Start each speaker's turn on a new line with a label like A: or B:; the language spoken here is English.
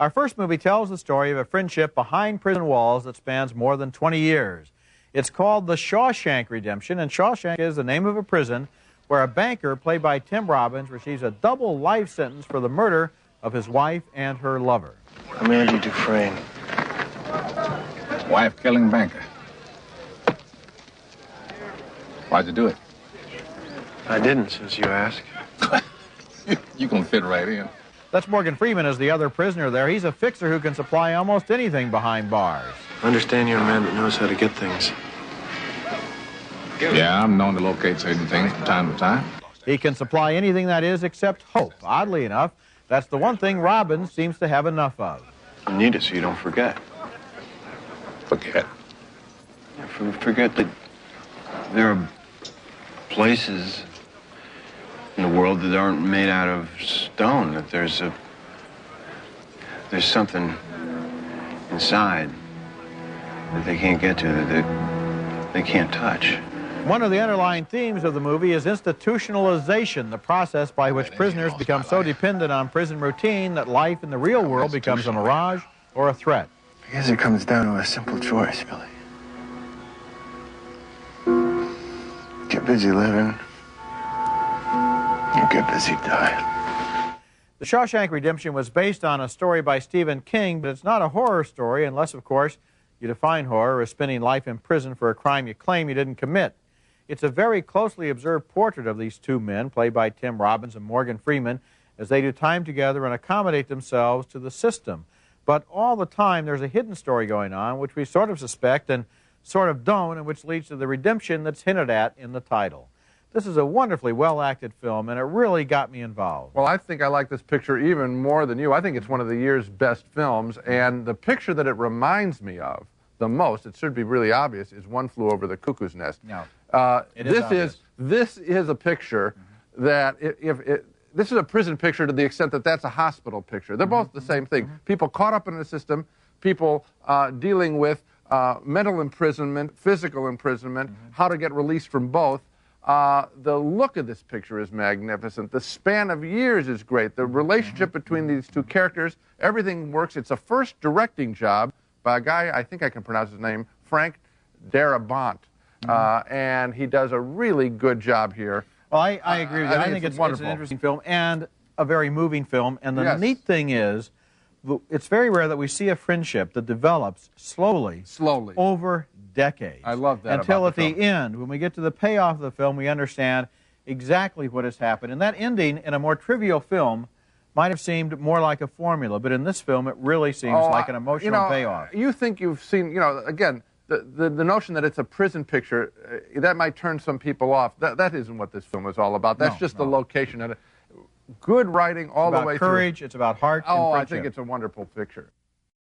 A: Our first movie tells the story of a friendship behind prison walls that spans more than 20 years. It's called The Shawshank Redemption, and Shawshank is the name of a prison where a banker, played by Tim Robbins, receives a double life sentence for the murder of his wife and her lover.
B: I'm Andy Dufresne.
C: Wife-killing banker. Why'd you do it?
B: I didn't, since you asked.
C: You can fit right in.
A: That's Morgan Freeman as the other prisoner there. He's a fixer who can supply almost anything behind bars.
B: I understand you're a man that knows how to get things.
C: Yeah, I'm known to locate certain things from time to time.
A: He can supply anything, that is, except hope. Oddly enough, that's the one thing Robbins seems to have enough of.
B: You need it so you don't forget.
C: Forget?
B: Forget that there are places in the world that aren't made out of stone, that there's something inside that they can't get to, that they can't touch.
A: One of the underlying themes of the movie is institutionalization, the process by which prisoners become so dependent on prison routine that life in the real world becomes a mirage or a threat.
B: I guess it comes down to a simple choice, Billy. Get busy living, or get busy dying.
A: The Shawshank Redemption was based on a story by Stephen King, but it's not a horror story unless, of course, you define horror as spending life in prison for a crime you claim you didn't commit. It's a very closely observed portrait of these two men, played by Tim Robbins and Morgan Freeman, as they do time together and accommodate themselves to the system. But all the time there's a hidden story going on, which we sort of suspect and sort of don't, and which leads to the redemption that's hinted at in the title. This is a wonderfully well-acted film, and it really got me involved.
D: Well, I think I like this picture even more than you. I think it's one of the year's best films, and the picture that it reminds me of the most, it should be really obvious, is One Flew Over the Cuckoo's Nest.
A: No,
D: this is a picture that, this is a prison picture to the extent that that's a hospital picture. They're both the same thing. People caught up in the system, people dealing with mental imprisonment, physical imprisonment, how to get released from both. The look of this picture is magnificent. The span of years is great. The relationship between these two characters, everything works. It's a first directing job by a guy, I think I can pronounce his name, Frank Darabont. And he does a really good job here.
A: Well, I agree with you. I think it's an interesting film and a very moving film. And the neat thing is, it's very rare that we see a friendship that develops slowly over decades.
D: I love that.
A: Until at the end, when we get to the payoff of the film, we understand exactly what has happened. And that ending in a more trivial film might have seemed more like a formula, but in this film, it really seems like an emotional payoff.
D: You think you've seen, again, the notion that it's a prison picture, that might turn some people off. That isn't what this film is all about. That's just the location. And good writing all the way through.
A: It's about courage, it's about heart and friendship.
D: I think it's a wonderful picture.